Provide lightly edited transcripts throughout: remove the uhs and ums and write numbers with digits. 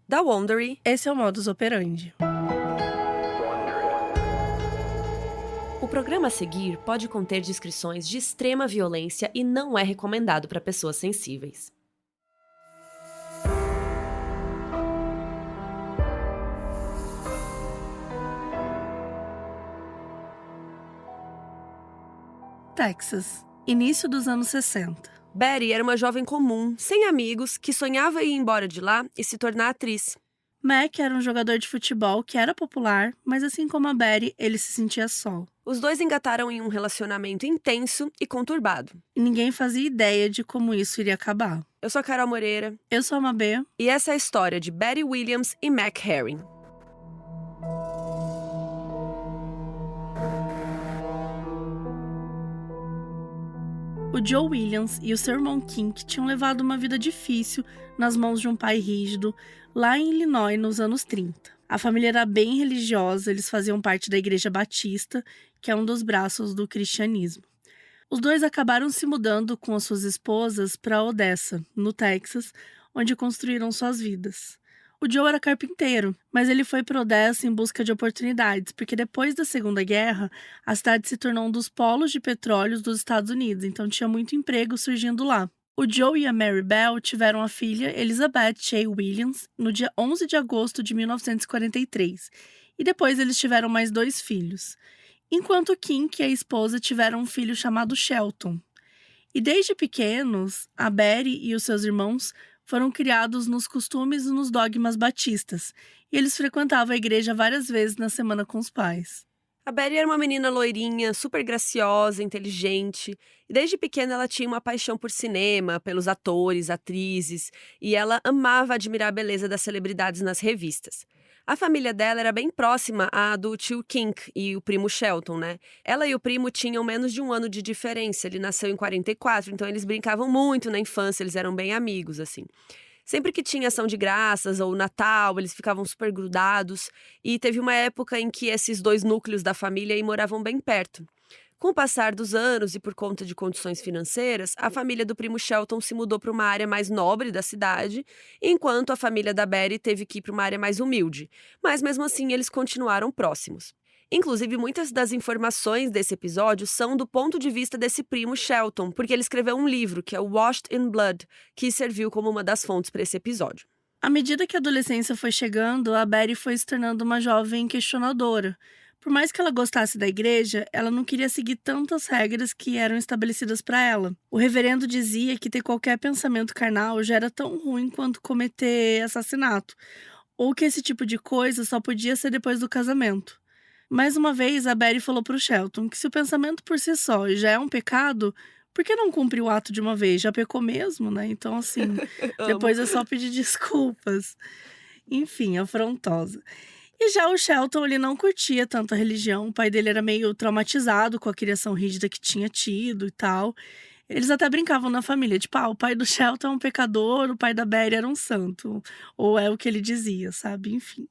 Da Wondery. Esse é o Modus Operandi. O programa a seguir pode conter descrições de extrema violência e não é recomendado para pessoas sensíveis. Texas, início dos anos 60. Betty era uma jovem comum, sem amigos, que sonhava em ir embora de lá e se tornar atriz. Mac era um jogador de futebol que era popular, mas assim como a Betty, ele se sentia só. Os dois engataram em um relacionamento intenso e conturbado. E ninguém fazia ideia de como isso iria acabar. Eu sou a Carol Moreira. Eu sou a Mabê. E essa é a história de Betty Williams e Mac Herring. O Joe Williams e o seu irmão Kink tinham levado uma vida difícil nas mãos de um pai rígido lá em Illinois nos anos 30. A família era bem religiosa, eles faziam parte da Igreja Batista, que é um dos braços do cristianismo. Os dois acabaram se mudando com as suas esposas para Odessa, no Texas, onde construíram suas vidas. O Joe era carpinteiro, mas ele foi para Odessa em busca de oportunidades, porque depois da Segunda Guerra, a cidade se tornou um dos polos de petróleo dos Estados Unidos, então tinha muito emprego surgindo lá. O Joe e a Mary Bell tiveram a filha Elizabeth Shea Williams no dia 11 de agosto de 1943, e depois eles tiveram mais 2 filhos, enquanto Kink e a esposa tiveram um filho chamado Shelton. E desde pequenos, a Betty e os seus irmãos foram criados nos costumes e nos dogmas batistas, e eles frequentavam a igreja várias vezes na semana com os pais. A Betty era uma menina loirinha, super graciosa, inteligente, e desde pequena ela tinha uma paixão por cinema, pelos atores, atrizes, e ela amava admirar a beleza das celebridades nas revistas. A família dela era bem próxima à do tio Kink e o primo Shelton, né? Ela e o primo tinham menos de 1 ano de diferença, ele nasceu em 44, então eles brincavam muito na infância, eles eram bem amigos, assim. Sempre que tinha ação de graças ou Natal, eles ficavam super grudados, e teve uma época em que esses 2 núcleos da família aí moravam bem perto. Com o passar dos anos e por conta de condições financeiras, a família do primo Shelton se mudou para uma área mais nobre da cidade, enquanto a família da Betty teve que ir para uma área mais humilde. Mas mesmo assim, eles continuaram próximos. Inclusive, muitas das informações desse episódio são do ponto de vista desse primo Shelton, porque ele escreveu um livro, que é o Washed in Blood, que serviu como uma das fontes para esse episódio. À medida que a adolescência foi chegando, a Betty foi se tornando uma jovem questionadora. Por mais que ela gostasse da igreja, ela não queria seguir tantas regras que eram estabelecidas para ela. O reverendo dizia que ter qualquer pensamento carnal já era tão ruim quanto cometer assassinato, ou que esse tipo de coisa só podia ser depois do casamento. Mais uma vez, a Betty falou para o Shelton que se o pensamento por si só já é um pecado, por que não cumprir o ato de uma vez? Já pecou mesmo, né? Então, assim, depois é só pedir desculpas. Enfim, afrontosa. E já o Shelton, ele não curtia tanto a religião, o pai dele era meio traumatizado com a criação rígida que tinha tido e tal. Eles até brincavam na família, tipo, o pai do Shelton é um pecador, o pai da Betty era um santo. Ou é o que ele dizia, sabe? Enfim.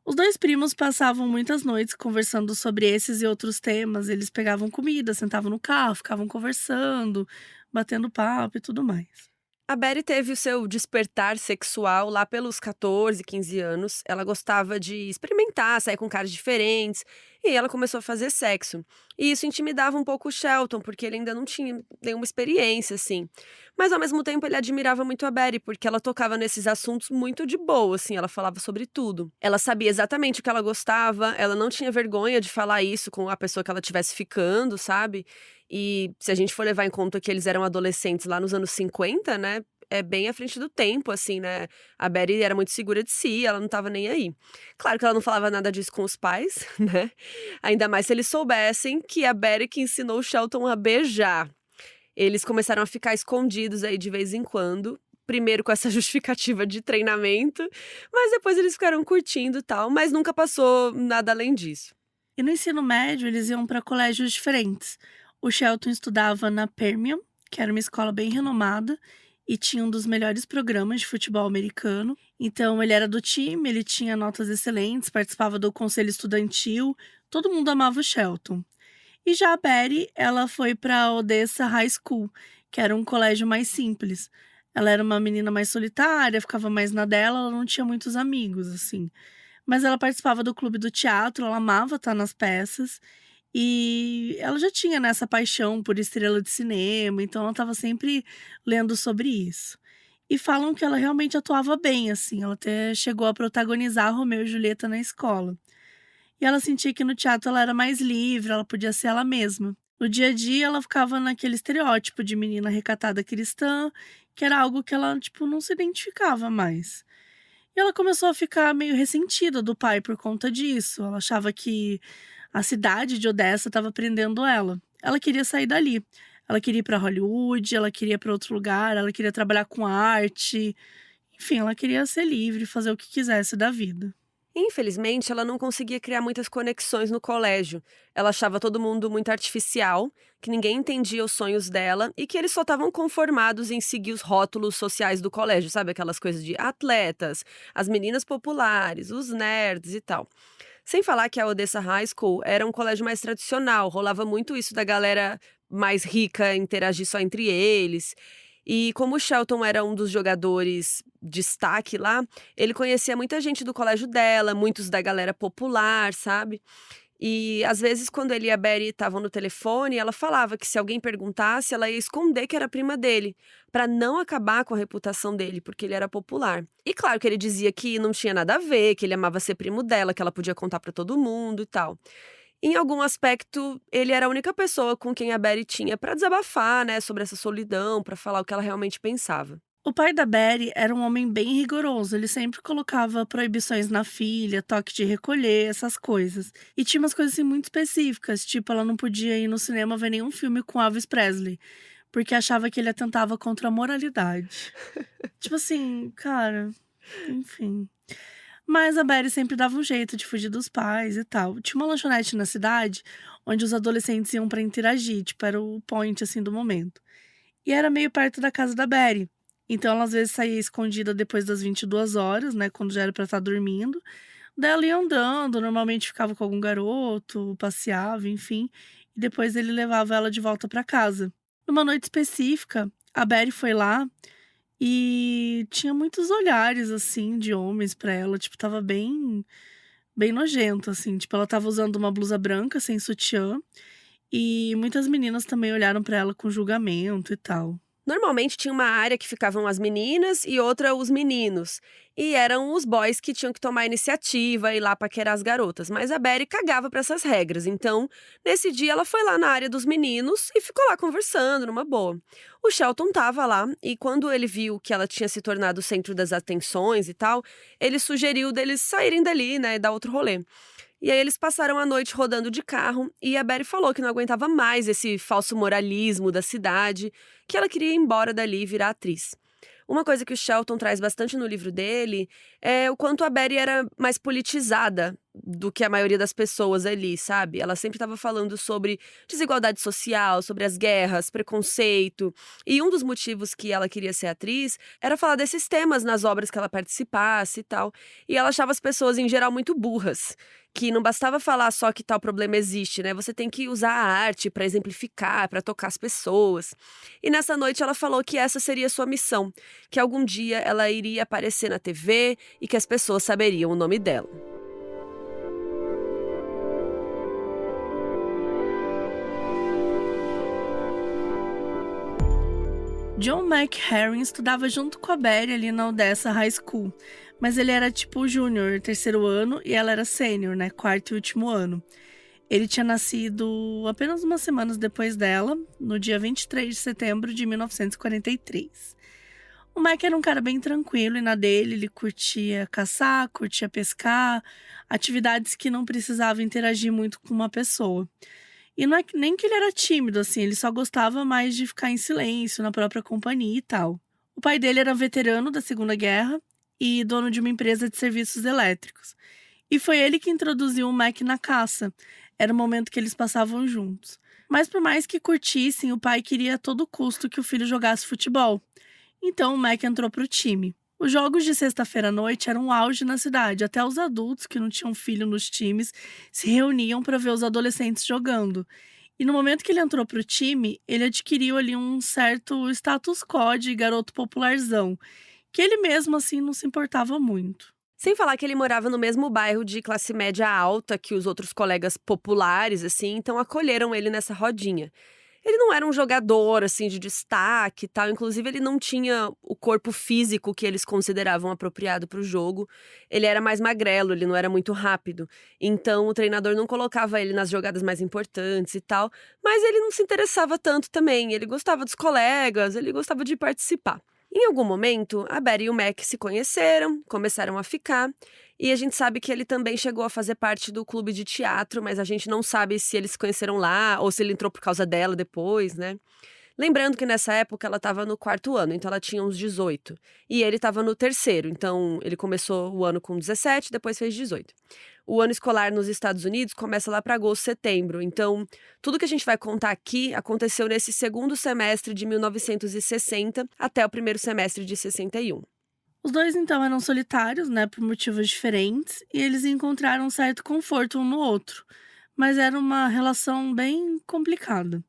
Os 2 primos passavam muitas noites conversando sobre esses e outros temas. Eles pegavam comida, sentavam no carro, ficavam conversando, batendo papo e tudo mais. A Betty teve o seu despertar sexual lá pelos 14, 15 anos. Ela gostava de experimentar, sair com caras diferentes, e ela começou a fazer sexo. E isso intimidava um pouco o Shelton, porque ele ainda não tinha nenhuma experiência, assim. Mas, ao mesmo tempo, ele admirava muito a Betty, porque ela tocava nesses assuntos muito de boa, assim, ela falava sobre tudo. Ela sabia exatamente o que ela gostava, ela não tinha vergonha de falar isso com a pessoa que ela estivesse ficando, sabe? E se a gente for levar em conta que eles eram adolescentes lá nos anos 50, né? É bem à frente do tempo, assim, né? A Betty era muito segura de si, ela não tava nem aí. Claro que ela não falava nada disso com os pais, né? Ainda mais se eles soubessem que a Betty que ensinou o Shelton a beijar. Eles começaram a ficar escondidos aí de vez em quando. Primeiro com essa justificativa de treinamento, mas depois eles ficaram curtindo e tal, mas nunca passou nada além disso. E no ensino médio, eles iam para colégios diferentes. O Shelton estudava na Permian, que era uma escola bem renomada, e tinha um dos melhores programas de futebol americano. Então, ele era do time, ele tinha notas excelentes, participava do conselho estudantil, todo mundo amava o Shelton. E já a Betty, ela foi para Odessa High School, que era um colégio mais simples. Ela era uma menina mais solitária, ficava mais na dela, ela não tinha muitos amigos, assim. Mas ela participava do clube do teatro, ela amava estar nas peças. E ela já tinha, né, essa paixão por estrela de cinema, então ela estava sempre lendo sobre isso. E falam que ela realmente atuava bem, assim, ela até chegou a protagonizar Romeu e Julieta na escola. E ela sentia que no teatro ela era mais livre, ela podia ser ela mesma. No dia a dia, ela ficava naquele estereótipo de menina recatada cristã, que era algo que ela, tipo, não se identificava mais. E ela começou a ficar meio ressentida do pai por conta disso. Ela achava que a cidade de Odessa estava prendendo ela. Ela queria sair dali. Ela queria ir para Hollywood, ela queria ir para outro lugar, ela queria trabalhar com arte. Enfim, ela queria ser livre, fazer o que quisesse da vida. Infelizmente, ela não conseguia criar muitas conexões no colégio. Ela achava todo mundo muito artificial, que ninguém entendia os sonhos dela e que eles só estavam conformados em seguir os rótulos sociais do colégio, sabe? Aquelas coisas de atletas, as meninas populares, os nerds e tal. Sem falar que a Odessa High School era um colégio mais tradicional, rolava muito isso da galera mais rica interagir só entre eles. E como o Shelton era um dos jogadores destaque lá, ele conhecia muita gente do colégio dela, muitos da galera popular, sabe? E às vezes, quando ele e a Betty estavam no telefone, ela falava que se alguém perguntasse, ela ia esconder que era prima dele, para não acabar com a reputação dele, porque ele era popular. E claro que ele dizia que não tinha nada a ver, que ele amava ser primo dela, que ela podia contar para todo mundo e tal. Em algum aspecto, ele era a única pessoa com quem a Betty tinha para desabafar, né, sobre essa solidão, para falar o que ela realmente pensava. O pai da Betty era um homem bem rigoroso, ele sempre colocava proibições na filha, toque de recolher, essas coisas. E tinha umas coisas assim muito específicas, tipo, ela não podia ir no cinema ver nenhum filme com Elvis Presley, porque achava que ele atentava contra a moralidade. Tipo assim, cara, enfim. Mas a Betty sempre dava um jeito de fugir dos pais e tal. Tinha uma lanchonete na cidade onde os adolescentes iam pra interagir, tipo, era o point assim do momento. E era meio perto da casa da Betty. Então ela às vezes saía escondida depois das 22 horas, né, quando já era pra estar dormindo. Daí ela ia andando, normalmente ficava com algum garoto, passeava, enfim, e depois ele levava ela de volta pra casa. Numa noite específica, a Betty foi lá e tinha muitos olhares, assim, de homens pra ela, tipo, estava bem nojento, assim, tipo, ela estava usando uma blusa branca sem sutiã, e muitas meninas também olharam pra ela com julgamento e tal. Normalmente tinha uma área que ficavam as meninas e outra os meninos. E eram os boys que tinham que tomar a iniciativa e ir lá paquerar as garotas. Mas a Betty cagava pra essas regras. Então, nesse dia, ela foi lá na área dos meninos e ficou lá conversando, numa boa. O Shelton tava lá e quando ele viu que ela tinha se tornado o centro das atenções e tal, ele sugeriu deles saírem dali, né, e dar outro rolê. E aí eles passaram a noite rodando de carro e a Betty falou que não aguentava mais esse falso moralismo da cidade, que ela queria ir embora dali e virar atriz. Uma coisa que o Shelton traz bastante no livro dele é o quanto a Betty era mais politizada do que a maioria das pessoas ali, sabe? Ela sempre estava falando sobre desigualdade social, sobre as guerras, preconceito. E um dos motivos que ela queria ser atriz era falar desses temas nas obras que ela participasse e tal. E ela achava as pessoas, em geral, muito burras. Que não bastava falar só que tal problema existe, né? Você tem que usar a arte para exemplificar, para tocar as pessoas. E nessa noite ela falou que essa seria a sua missão, que algum dia ela iria aparecer na TV e que as pessoas saberiam o nome dela. John McHarren estudava junto com a Betty ali na Odessa High School, mas ele era tipo júnior, terceiro ano, e ela era sênior, né, quarto e último ano. Ele tinha nascido apenas umas semanas depois dela, no dia 23 de setembro de 1943. O Mac era um cara bem tranquilo e na dele ele curtia caçar, curtia pescar, atividades que não precisava interagir muito com uma pessoa. E não é nem que ele era tímido, assim, ele só gostava mais de ficar em silêncio, na própria companhia e tal. O pai dele era veterano da Segunda Guerra e dono de uma empresa de serviços elétricos. E foi ele que introduziu o Mac na caça. Era o momento que eles passavam juntos. Mas por mais que curtissem, o pai queria a todo custo que o filho jogasse futebol. Então o Mac entrou pro time. Os jogos de sexta-feira à noite eram um auge na cidade. Até os adultos que não tinham filho nos times se reuniam para ver os adolescentes jogando. E no momento que ele entrou pro time, ele adquiriu ali um certo status quo de garoto popularzão, que ele mesmo assim não se importava muito. Sem falar que ele morava no mesmo bairro de classe média alta que os outros colegas populares, assim, então acolheram ele nessa rodinha. Ele não era um jogador, assim, de destaque e tal, inclusive ele não tinha o corpo físico que eles consideravam apropriado para o jogo. Ele era mais magrelo, ele não era muito rápido. Então o treinador não colocava ele nas jogadas mais importantes e tal, mas ele não se interessava tanto também. Ele gostava dos colegas, ele gostava de participar. Em algum momento, a Betty e o Mac se conheceram, começaram a ficar, e a gente sabe que ele também chegou a fazer parte do clube de teatro, mas a gente não sabe se eles se conheceram lá ou se ele entrou por causa dela depois, né? Lembrando que nessa época ela estava no 4º ano, então ela tinha uns 18. E ele estava no 3º, então ele começou o ano com 17, depois fez 18. O ano escolar nos Estados Unidos começa lá para agosto, setembro. Então, tudo que a gente vai contar aqui aconteceu nesse segundo semestre de 1960 até o primeiro semestre de 61. Os dois então eram solitários, né, por motivos diferentes, e eles encontraram um certo conforto um no outro, mas era uma relação bem complicada.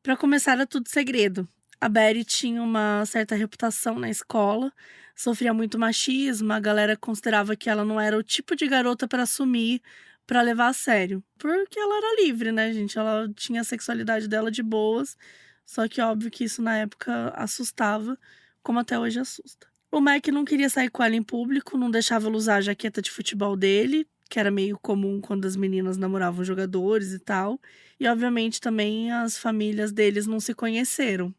Para começar, era tudo segredo. A Betty tinha uma certa reputação na escola, sofria muito machismo, a galera considerava que ela não era o tipo de garota para assumir, para levar a sério. Porque ela era livre, né, gente? Ela tinha a sexualidade dela de boas, só que óbvio que isso na época assustava, como até hoje assusta. O Mac não queria sair com ela em público, não deixava ela usar a jaqueta de futebol dele, que era meio comum quando as meninas namoravam jogadores e tal. E obviamente também as famílias deles não se conheceram.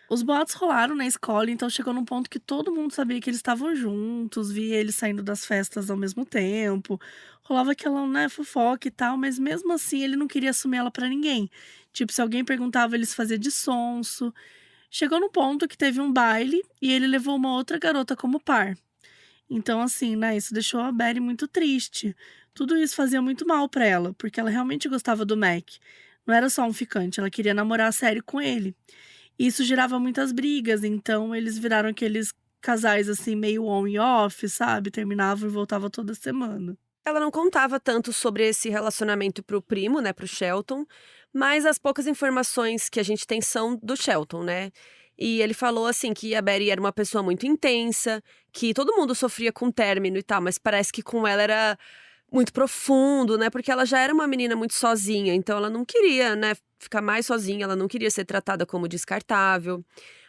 Os boatos rolaram na escola, então chegou num ponto que todo mundo sabia que eles estavam juntos, via eles saindo das festas ao mesmo tempo. Rolava aquela, né, fofoca e tal, mas mesmo assim ele não queria assumir ela pra ninguém. Tipo, se alguém perguntava, eles faziam de sonso. Chegou num ponto que teve um baile e ele levou uma outra garota como par. Então, assim, né, isso deixou a Betty muito triste. Tudo isso fazia muito mal pra ela, porque ela realmente gostava do Mac. Não era só um ficante, ela queria namorar a sério com ele. E isso gerava muitas brigas, então eles viraram aqueles casais, assim, meio on e off, sabe? Terminavam e voltavam toda semana. Ela não contava tanto sobre esse relacionamento pro primo, né, pro Shelton, mas as poucas informações que a gente tem são do Shelton, né? E ele falou assim que a Betty era uma pessoa muito intensa, que todo mundo sofria com término e tal, mas parece que com ela era muito profundo, né? Porque ela já era uma menina muito sozinha, então ela não queria, né, ficar mais sozinha, ela não queria ser tratada como descartável.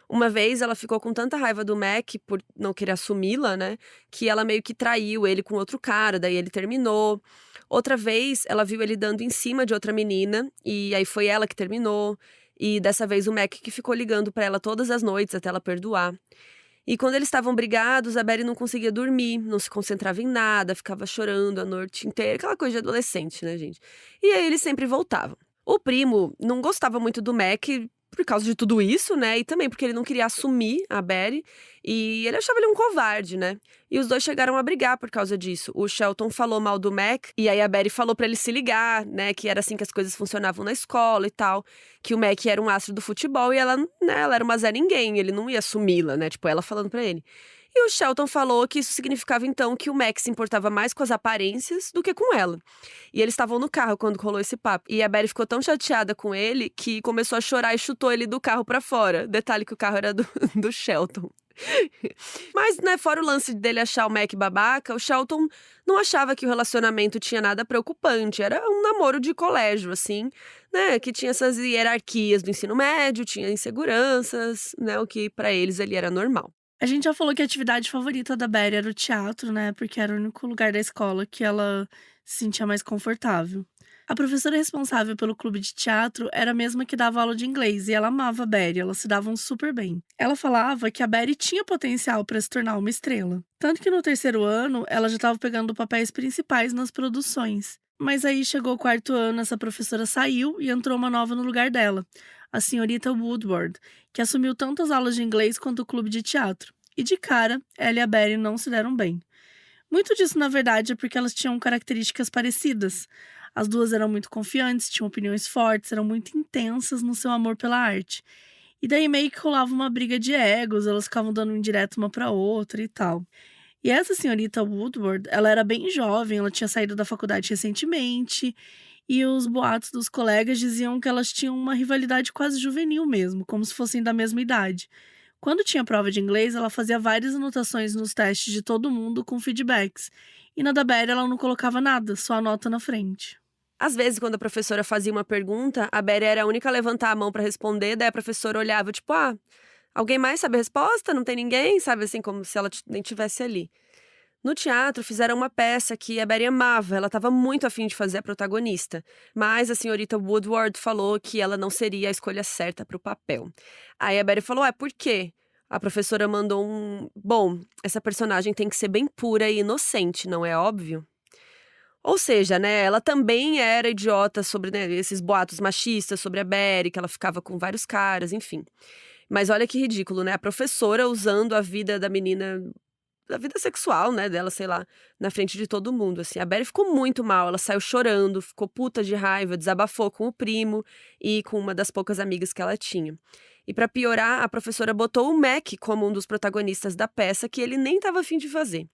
Uma vez ela ficou com tanta raiva do Mac por não querer assumi-la, né, que ela meio que traiu ele com outro cara, daí ele terminou. Outra vez ela viu ele dando em cima de outra menina e aí foi ela que terminou. E dessa vez o Mac que ficou ligando pra ela todas as noites até ela perdoar. E quando eles estavam brigados, a Betty não conseguia dormir, não se concentrava em nada, ficava chorando a noite inteira, aquela coisa de adolescente, né, gente? E aí eles sempre voltavam. O primo não gostava muito do Mac por causa de tudo isso, né? E também porque ele não queria assumir a Betty. E ele achava ele um covarde, né? E os dois chegaram a brigar por causa disso. O Shelton falou mal do Mac, e aí a Betty falou pra ele se ligar, né? Que era assim que as coisas funcionavam na escola e tal. Que o Mac era um astro do futebol e ela, né, ela era uma Zé Ninguém. Ele não ia assumi-la, né? Tipo, ela falando pra ele. E o Shelton falou que isso significava então que o Mac se importava mais com as aparências do que com ela. E eles estavam no carro quando rolou esse papo. E a Betty ficou tão chateada com ele que começou a chorar e chutou ele do carro pra fora. Detalhe que o carro era do Shelton. Mas, né, fora o lance dele achar o Mac babaca, o Shelton não achava que o relacionamento tinha nada preocupante. Era um namoro de colégio, assim, né, que tinha essas hierarquias do ensino médio, tinha inseguranças, né, o que pra eles ali era normal. A gente já falou que a atividade favorita da Betty era o teatro, né? Porque era o único lugar da escola que ela se sentia mais confortável. A professora responsável pelo clube de teatro era a mesma que dava aula de inglês e ela amava a Betty, elas se davam super bem. Ela falava que a Betty tinha potencial para se tornar uma estrela. Tanto que no 3º ano ela já estava pegando papéis principais nas produções. Mas aí chegou o 4º ano, essa professora saiu e entrou uma nova no lugar dela, a senhorita Woodward, que assumiu tanto as aulas de inglês quanto o clube de teatro. E de cara, ela e a Betty não se deram bem. Muito disso, na verdade, é porque elas tinham características parecidas. As duas eram muito confiantes, tinham opiniões fortes, eram muito intensas no seu amor pela arte. E daí meio que rolava uma briga de egos, elas ficavam dando indireto uma pra outra e tal. E essa senhorita Woodward, ela era bem jovem, ela tinha saído da faculdade recentemente, E os boatos dos colegas diziam que elas tinham uma rivalidade quase juvenil mesmo, como se fossem da mesma idade. Quando tinha prova de inglês, ela fazia várias anotações nos testes de todo mundo com feedbacks. E na da Berry ela não colocava nada, só a nota na frente. Às vezes, quando a professora fazia uma pergunta, a Betty era a única a levantar a mão pra responder, daí a professora olhava, tipo, ah, alguém mais sabe a resposta? Não tem ninguém? Sabe assim, como se ela nem tivesse ali. No teatro, fizeram uma peça que a Betty amava, ela estava muito afim de fazer a protagonista. Mas a senhorita Woodward falou que ela não seria a escolha certa para o papel. Aí a Betty falou, por quê? A professora mandou um... Bom, essa personagem tem que ser bem pura e inocente, não é óbvio? Ou seja, né, ela também era idiota sobre, né, esses boatos machistas sobre a Betty, que ela ficava com vários caras, enfim. Mas olha que ridículo, né? A professora usando a vida da menina, a vida sexual, né, dela, sei lá, na frente de todo mundo, assim. A Betty ficou muito mal, ela saiu chorando, ficou puta de raiva, desabafou com o primo e com uma das poucas amigas que ela tinha. E pra piorar, a professora botou o Mac como um dos protagonistas da peça que ele nem estava afim de fazer.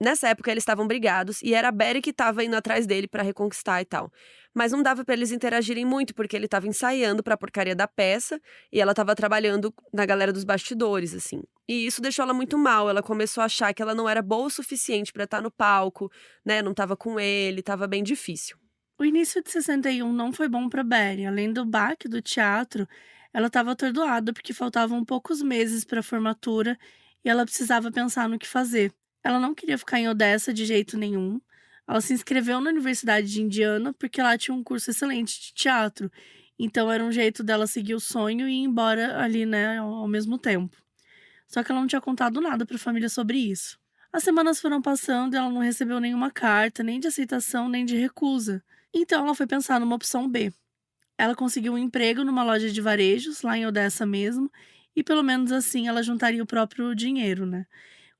Nessa época eles estavam brigados e era a Betty que estava indo atrás dele pra reconquistar e tal. Mas não dava pra eles interagirem muito porque ele estava ensaiando pra porcaria da peça e ela estava trabalhando na galera dos bastidores, assim. E isso deixou ela muito mal, ela começou a achar que ela não era boa o suficiente pra estar no palco, né, não estava com ele, estava bem difícil. O início de 61 não foi bom para Berry. Além do baque do teatro, ela estava atordoada porque faltavam poucos meses para a formatura e ela precisava pensar no que fazer. Ela não queria ficar em Odessa de jeito nenhum. Ela se inscreveu na Universidade de Indiana porque lá tinha um curso excelente de teatro. Então era um jeito dela seguir o sonho e ir embora ali, né, ao mesmo tempo. Só que ela não tinha contado nada para a família sobre isso. As semanas foram passando e ela não recebeu nenhuma carta, nem de aceitação, nem de recusa. Então ela foi pensar numa opção B. Ela conseguiu um emprego numa loja de varejos, lá em Odessa mesmo, e pelo menos assim ela juntaria o próprio dinheiro, né?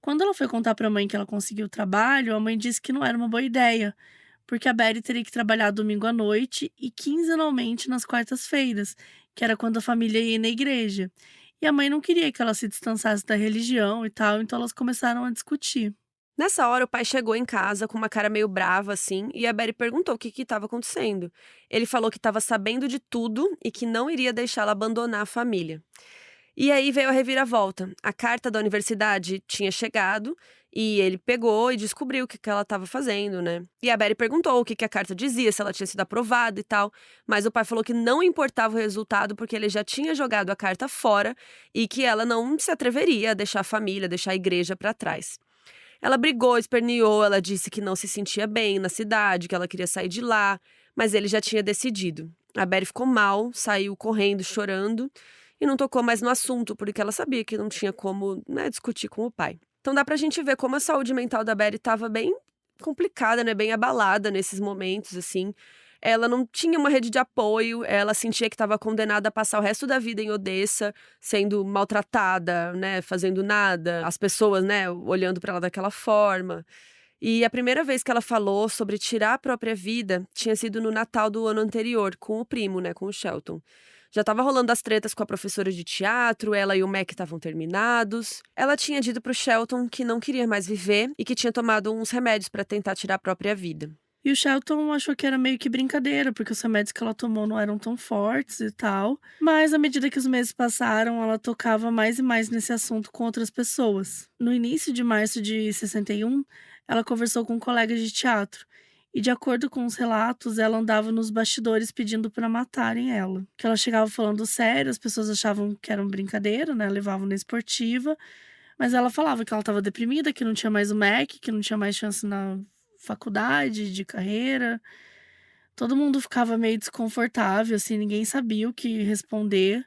Quando ela foi contar pra mãe que ela conseguiu o trabalho, a mãe disse que não era uma boa ideia, porque a Betty teria que trabalhar domingo à noite e quinzenalmente nas quartas-feiras, que era quando a família ia na igreja. E a mãe não queria que ela se distanciasse da religião e tal, então elas começaram a discutir. Nessa hora, o pai chegou em casa com uma cara meio brava, assim, e a Betty perguntou o que estava acontecendo. Ele falou que estava sabendo de tudo e que não iria deixá-la abandonar a família. E aí veio a reviravolta. A carta da universidade tinha chegado e ele pegou e descobriu o que ela estava fazendo, né? E a Betty perguntou o que a carta dizia, se ela tinha sido aprovada e tal. Mas o pai falou que não importava o resultado porque ele já tinha jogado a carta fora e que ela não se atreveria a deixar a família, deixar a igreja para trás. Ela brigou, esperneou, ela disse que não se sentia bem na cidade, que ela queria sair de lá, mas ele já tinha decidido. A Betty ficou mal, saiu correndo, chorando e não tocou mais no assunto, porque ela sabia que não tinha como, né, discutir com o pai. Então dá pra gente ver como a saúde mental da Betty estava bem complicada, né, bem abalada nesses momentos, assim. Ela não tinha uma rede de apoio, ela sentia que estava condenada a passar o resto da vida em Odessa, sendo maltratada, né, fazendo nada, as pessoas, né, olhando para ela daquela forma. E a primeira vez que ela falou sobre tirar a própria vida tinha sido no Natal do ano anterior, com o primo, né, com o Shelton. Já estava rolando as tretas com a professora de teatro, ela e o Mac estavam terminados. Ela tinha dito pro Shelton que não queria mais viver e que tinha tomado uns remédios para tentar tirar a própria vida. E o Shelton achou que era meio que brincadeira, porque os remédios que ela tomou não eram tão fortes e tal. Mas à medida que os meses passaram, ela tocava mais e mais nesse assunto com outras pessoas. No início de março de 61, ela conversou com colegas de teatro. E de acordo com os relatos, ela andava nos bastidores pedindo para matarem ela. Que ela chegava falando sério, as pessoas achavam que era uma brincadeira, né? Levavam na esportiva. Mas ela falava que ela estava deprimida, que não tinha mais o MEC, que não tinha mais chance na faculdade, de carreira. Todo mundo ficava meio desconfortável, assim, ninguém sabia o que responder.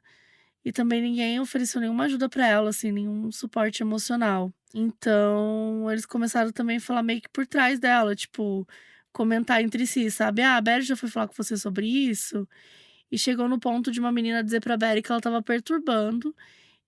E também ninguém ofereceu nenhuma ajuda pra ela, assim, nenhum suporte emocional. Então, eles começaram também a falar meio que por trás dela, tipo, comentar entre si, sabe? Ah, a Betty já foi falar com você sobre isso. E chegou no ponto de uma menina dizer pra Betty que ela tava perturbando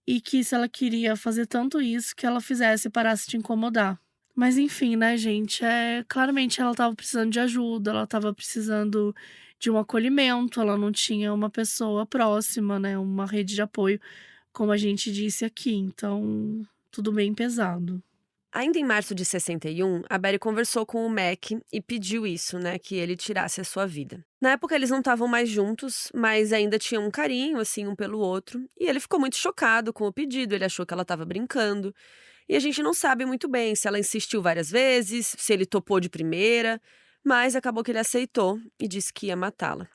e que se ela queria fazer tanto isso, que ela fizesse e parasse de incomodar. Mas enfim, né, gente, claramente ela estava precisando de ajuda, ela estava precisando de um acolhimento, ela não tinha uma pessoa próxima, né, uma rede de apoio, como a gente disse aqui, então tudo bem pesado. Ainda em março de 61, a Betty conversou com o Mac e pediu isso, né, que ele tirasse a sua vida. Na época eles não estavam mais juntos, mas ainda tinham um carinho, assim, um pelo outro, e ele ficou muito chocado com o pedido, ele achou que ela estava brincando. E a gente não sabe muito bem se ela insistiu várias vezes, se ele topou de primeira, mas acabou que ele aceitou e disse que ia matá-la.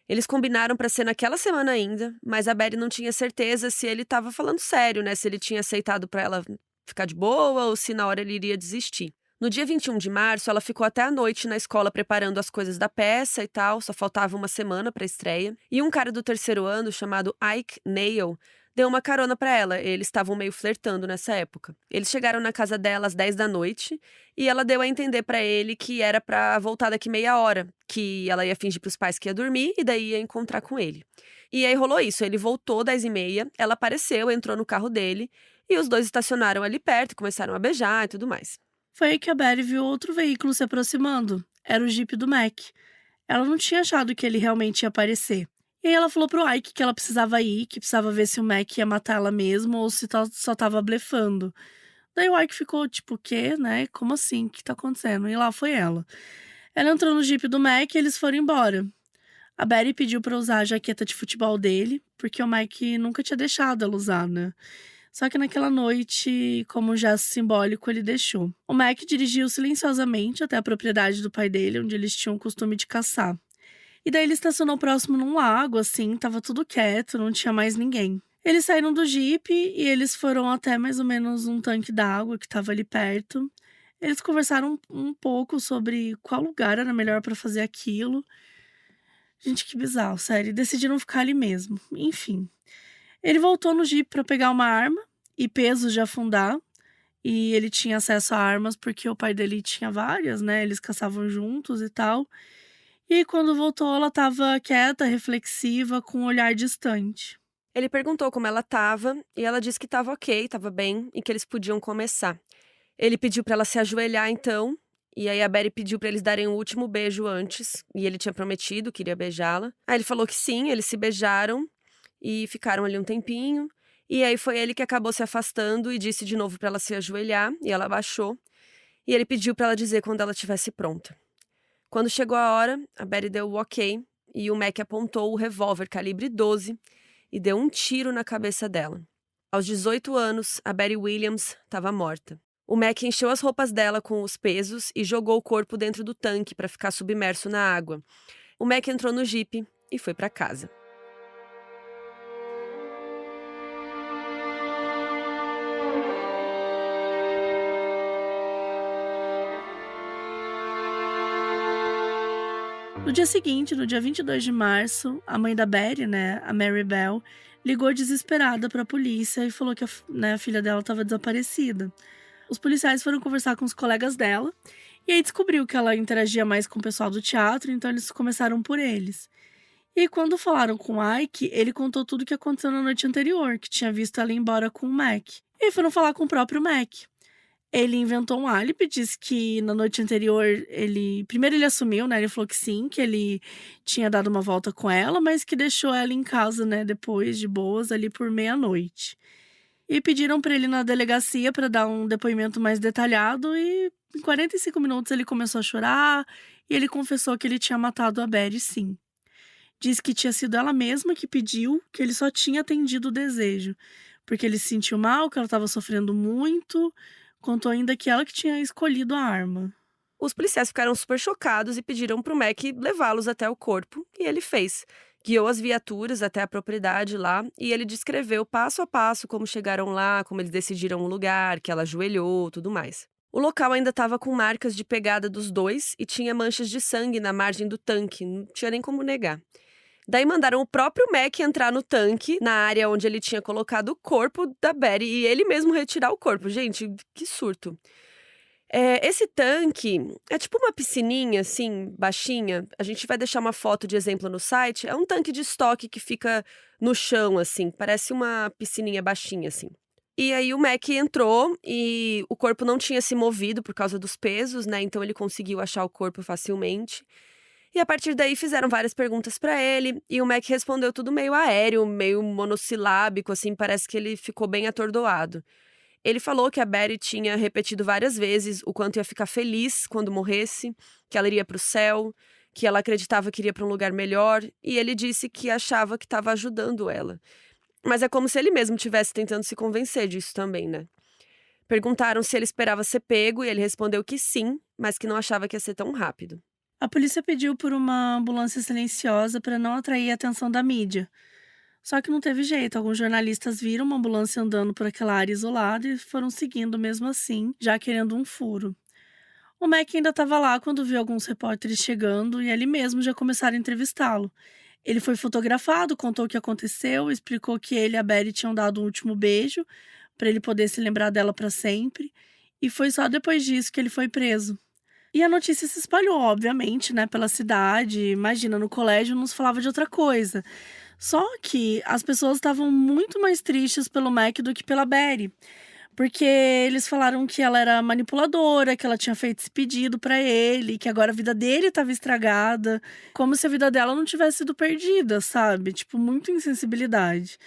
Eles combinaram para ser naquela semana ainda, mas a Betty não tinha certeza se ele estava falando sério, né? Se ele tinha aceitado para ela ficar de boa ou se na hora ele iria desistir. No dia 21 de março, ela ficou até a noite na escola preparando as coisas da peça e tal, só faltava uma semana para a estreia. E um cara do terceiro ano, chamado Ike Nail, deu uma carona para ela. Eles estavam meio flertando nessa época. Eles chegaram na casa dela às 10 da noite e ela deu a entender para ele que era para voltar daqui meia hora, que ela ia fingir pros pais que ia dormir e daí ia encontrar com ele. E aí rolou isso, ele voltou 10h30, ela apareceu, entrou no carro dele e os dois estacionaram ali perto, começaram a beijar e tudo mais. Foi aí que a Betty viu outro veículo se aproximando. Era o Jeep do Mac. Ela não tinha achado que ele realmente ia aparecer. E aí ela falou pro Ike que ela precisava ir, que precisava ver se o Mac ia matar ela mesmo ou se só tava blefando. Daí o Ike ficou tipo, o quê, né? Como assim? O que tá acontecendo? E lá foi ela. Ela entrou no Jeep do Mac e eles foram embora. A Betty pediu pra usar a jaqueta de futebol dele, porque o Mike nunca tinha deixado ela usar, né? Só que naquela noite, como gesto simbólico, ele deixou. O Mac dirigiu silenciosamente até a propriedade do pai dele, onde eles tinham o costume de caçar. E daí ele estacionou próximo num lago, assim, tava tudo quieto, não tinha mais ninguém. Eles saíram do Jeep e eles foram até mais ou menos um tanque d'água que tava ali perto. Eles conversaram um pouco sobre qual lugar era melhor pra fazer aquilo. Gente, que bizarro, sério. E decidiram ficar ali mesmo. Enfim. Ele voltou no Jeep pra pegar uma arma e pesos de afundar. E ele tinha acesso a armas porque o pai dele tinha várias, né? Eles caçavam juntos e tal. E aí, quando voltou, ela estava quieta, reflexiva, com um olhar distante. Ele perguntou como ela estava e ela disse que estava ok, estava bem e que eles podiam começar. Ele pediu para ela se ajoelhar então, e aí a Betty pediu para eles darem o último beijo antes, e ele tinha prometido que iria beijá-la. Aí ele falou que sim, eles se beijaram e ficaram ali um tempinho. E aí foi ele que acabou se afastando e disse de novo para ela se ajoelhar, e ela abaixou. E ele pediu para ela dizer quando ela estivesse pronta. Quando chegou a hora, a Betty deu o ok e o Mac apontou o revólver calibre 12 e deu um tiro na cabeça dela. Aos 18 anos, a Betty Williams estava morta. O Mac encheu as roupas dela com os pesos e jogou o corpo dentro do tanque para ficar submerso na água. O Mac entrou no jipe e foi para casa. No dia seguinte, no dia 22 de março, a mãe da Betty, né, a Mary Bell, ligou desesperada para a polícia e falou que a filha dela estava desaparecida. Os policiais foram conversar com os colegas dela e aí descobriu que ela interagia mais com o pessoal do teatro, então eles começaram por eles. E aí, quando falaram com o Ike, ele contou tudo o que aconteceu na noite anterior, que tinha visto ela ir embora com o Mac. E aí foram falar com o próprio Mac. Ele inventou um álibi, disse que na noite anterior primeiro ele assumiu, né, ele falou que sim, que ele tinha dado uma volta com ela, mas que deixou ela em casa, né, depois de boas, ali por meia-noite. E pediram para ele ir na delegacia para dar um depoimento mais detalhado e em 45 minutos ele começou a chorar e ele confessou que ele tinha matado a Betty, sim. Disse que tinha sido ela mesma que pediu, que ele só tinha atendido o desejo, porque ele se sentiu mal, que ela estava sofrendo muito. Contou ainda que ela que tinha escolhido a arma. Os policiais ficaram super chocados e pediram pro Mac levá-los até o corpo, e ele fez. Guiou as viaturas até a propriedade lá e ele descreveu passo a passo como chegaram lá, como eles decidiram o lugar, que ela ajoelhou, tudo mais. O local ainda estava com marcas de pegada dos dois e tinha manchas de sangue na margem do tanque, não tinha nem como negar. Daí mandaram o próprio Mac entrar no tanque, na área onde ele tinha colocado o corpo da Betty, e ele mesmo retirar o corpo. Gente, que surto. Esse tanque é tipo uma piscininha, assim, baixinha. A gente vai deixar uma foto de exemplo no site. É um tanque de estoque que fica no chão, assim. Parece uma piscininha baixinha, assim. E aí o Mac entrou e o corpo não tinha se movido por causa dos pesos, né? Então ele conseguiu achar o corpo facilmente. E a partir daí fizeram várias perguntas pra ele e o Mac respondeu tudo meio aéreo, meio monossilábico, assim, parece que ele ficou bem atordoado. Ele falou que a Betty tinha repetido várias vezes o quanto ia ficar feliz quando morresse, que ela iria para o céu, que ela acreditava que iria para um lugar melhor, e ele disse que achava que estava ajudando ela. Mas é como se ele mesmo estivesse tentando se convencer disso também, né? Perguntaram se ele esperava ser pego e ele respondeu que sim, mas que não achava que ia ser tão rápido. A polícia pediu por uma ambulância silenciosa para não atrair a atenção da mídia. Só que não teve jeito, alguns jornalistas viram uma ambulância andando por aquela área isolada e foram seguindo mesmo assim, já querendo um furo. O Mac ainda estava lá quando viu alguns repórteres chegando e ali mesmo já começaram a entrevistá-lo. Ele foi fotografado, contou o que aconteceu, explicou que ele e a Betty tinham dado um último beijo para ele poder se lembrar dela para sempre, e foi só depois disso que ele foi preso. E a notícia se espalhou, obviamente, né, pela cidade. Imagina, no colégio não se falava de outra coisa. Só que as pessoas estavam muito mais tristes pelo Mac do que pela Betty. Porque eles falaram que ela era manipuladora, que ela tinha feito esse pedido pra ele, que agora a vida dele estava estragada, como se a vida dela não tivesse sido perdida, sabe? Tipo, muita insensibilidade.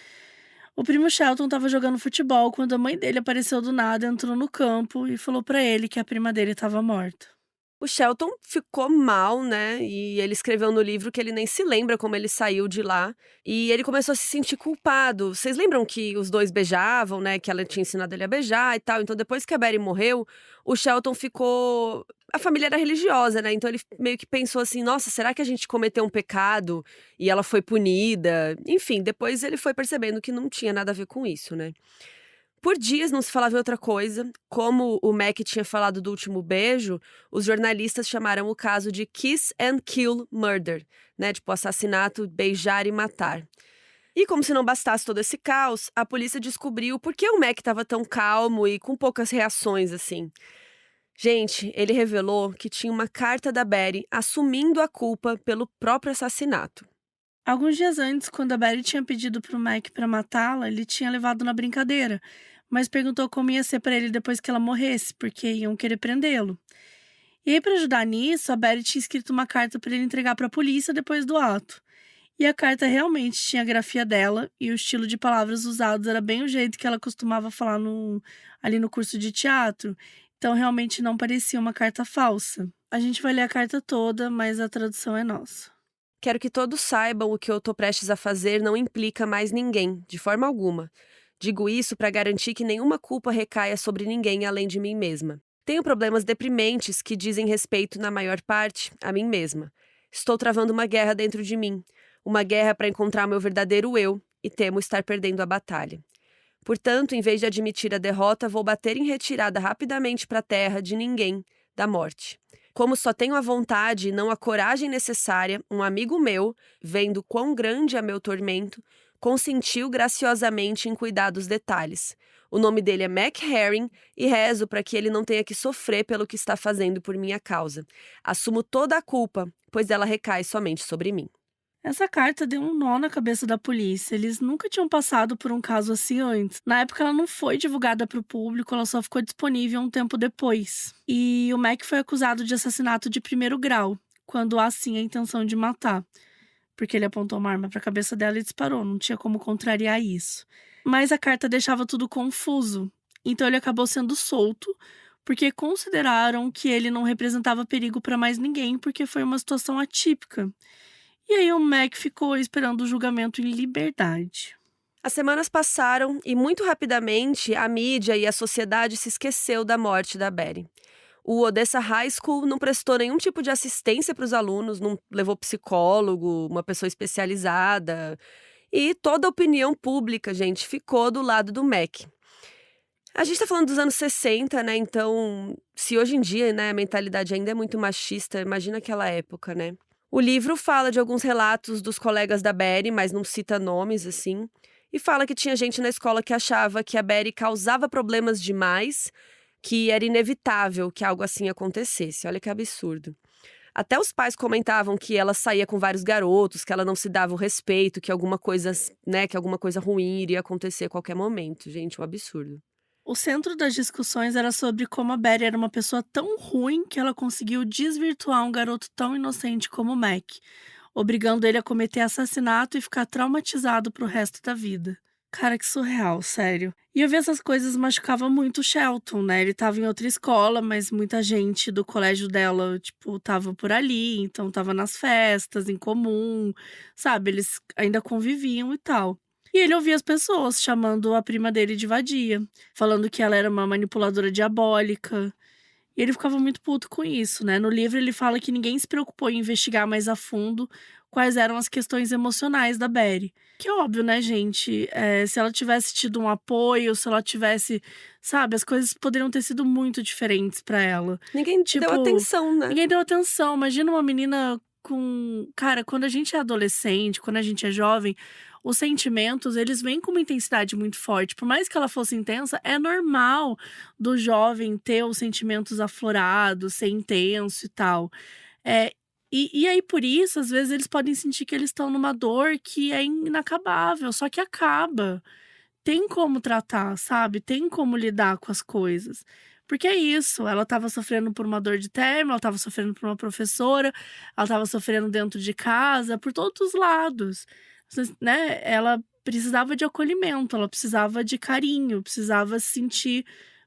O primo Shelton estava jogando futebol quando a mãe dele apareceu do nada, entrou no campo e falou pra ele que a prima dele estava morta. O Shelton ficou mal, né, e ele escreveu no livro que ele nem se lembra como ele saiu de lá, e ele começou a se sentir culpado. Vocês lembram que os 2 beijavam, né, que ela tinha ensinado ele a beijar e tal, então depois que a Betty morreu, o Shelton ficou a família era religiosa, né, então ele meio que pensou assim: "Nossa, será que a gente cometeu um pecado e ela foi punida?". Enfim, depois ele foi percebendo que não tinha nada a ver com isso, né. Por dias não se falava em outra coisa. Como o Mac tinha falado do último beijo, os jornalistas chamaram o caso de Kiss and Kill Murder, né? Tipo, assassinato, beijar e matar. E como se não bastasse todo esse caos, a polícia descobriu por que o Mac estava tão calmo e com poucas reações assim. Gente, ele revelou que tinha uma carta da Betty assumindo a culpa pelo próprio assassinato. Alguns dias antes, quando a Betty tinha pedido pro Mac para matá-la, ele tinha levado na brincadeira, mas perguntou como ia ser para ele depois que ela morresse, porque iam querer prendê-lo. E aí, para ajudar nisso, a Betty tinha escrito uma carta para ele entregar para a polícia depois do ato. E a carta realmente tinha a grafia dela, e o estilo de palavras usados era bem o jeito que ela costumava falar ali no curso de teatro. Então, realmente não parecia uma carta falsa. A gente vai ler a carta toda, mas a tradução é nossa. Quero que todos saibam o que eu tô prestes a fazer não implica mais ninguém, de forma alguma. Digo isso para garantir que nenhuma culpa recaia sobre ninguém além de mim mesma. Tenho problemas deprimentes que dizem respeito, na maior parte, a mim mesma. Estou travando uma guerra dentro de mim. Uma guerra para encontrar meu verdadeiro eu, e temo estar perdendo a batalha. Portanto, em vez de admitir a derrota, vou bater em retirada rapidamente para a terra de ninguém, da morte. Como só tenho a vontade e não a coragem necessária, um amigo meu, vendo quão grande é meu tormento, consentiu graciosamente em cuidar dos detalhes. O nome dele é Mac Herring e rezo para que ele não tenha que sofrer pelo que está fazendo por minha causa. Assumo toda a culpa, pois ela recai somente sobre mim. Essa carta deu um nó na cabeça da polícia. Eles nunca tinham passado por um caso assim antes. Na época, ela não foi divulgada para o público, ela só ficou disponível um tempo depois. E o Mac foi acusado de assassinato de primeiro grau, quando há sim a intenção de matar. Porque ele apontou uma arma para a cabeça dela e disparou, não tinha como contrariar isso. Mas a carta deixava tudo confuso. Então ele acabou sendo solto, porque consideraram que ele não representava perigo para mais ninguém, porque foi uma situação atípica. E aí o Mac ficou esperando o julgamento em liberdade. As semanas passaram e, muito rapidamente, a mídia e a sociedade se esqueceu da morte da Betty. O Odessa High School não prestou nenhum tipo de assistência para os alunos, não levou psicólogo, uma pessoa especializada. E toda a opinião pública, gente, ficou do lado do Mac. A gente tá falando dos anos 60, né? Então, se hoje em dia, né, a mentalidade ainda é muito machista, imagina aquela época, né? O livro fala de alguns relatos dos colegas da Betty, mas não cita nomes, assim. E fala que tinha gente na escola que achava que a Betty causava problemas demais, que era inevitável que algo assim acontecesse. Olha que absurdo. Até os pais comentavam que ela saía com vários garotos, que ela não se dava o respeito, que alguma coisa, né, que alguma coisa ruim iria acontecer a qualquer momento. Gente, um absurdo. O centro das discussões era sobre como a Betty era uma pessoa tão ruim que ela conseguiu desvirtuar um garoto tão inocente como o Mac, obrigando ele a cometer assassinato e ficar traumatizado pro resto da vida. Cara, que surreal, sério. E eu vi essas coisas machucava muito o Shelton, né, ele estava em outra escola, mas muita gente do colégio dela, tipo, estava por ali, então estava nas festas em comum, sabe, eles ainda conviviam e tal. E ele ouvia as pessoas chamando a prima dele de vadia, falando que ela era uma manipuladora diabólica. E ele ficava muito puto com isso, né. No livro ele fala que ninguém se preocupou em investigar mais a fundo quais eram as questões emocionais da Betty. Que é óbvio, né, gente, se ela tivesse tido um apoio, se ela tivesse, sabe, as coisas poderiam ter sido muito diferentes pra ela. Ninguém deu Tipo, atenção, né. ninguém deu atenção. Imagina uma menina com cara, quando a gente é adolescente, quando a gente é jovem, os sentimentos, eles vêm com uma intensidade muito forte. Por mais que ela fosse intensa, é normal do jovem ter os sentimentos aflorados, ser intenso e tal. Eh, e aí, por isso, às vezes, eles podem sentir que eles estão numa dor que é inacabável, só que acaba. Tem como tratar, sabe, tem como lidar com as coisas. Porque é isso, ela estava sofrendo por uma dor de término, ela estava sofrendo por uma professora, ela estava sofrendo dentro de casa, por todos os lados. Né, ela precisava de acolhimento, ela precisava de carinho, precisava se sentir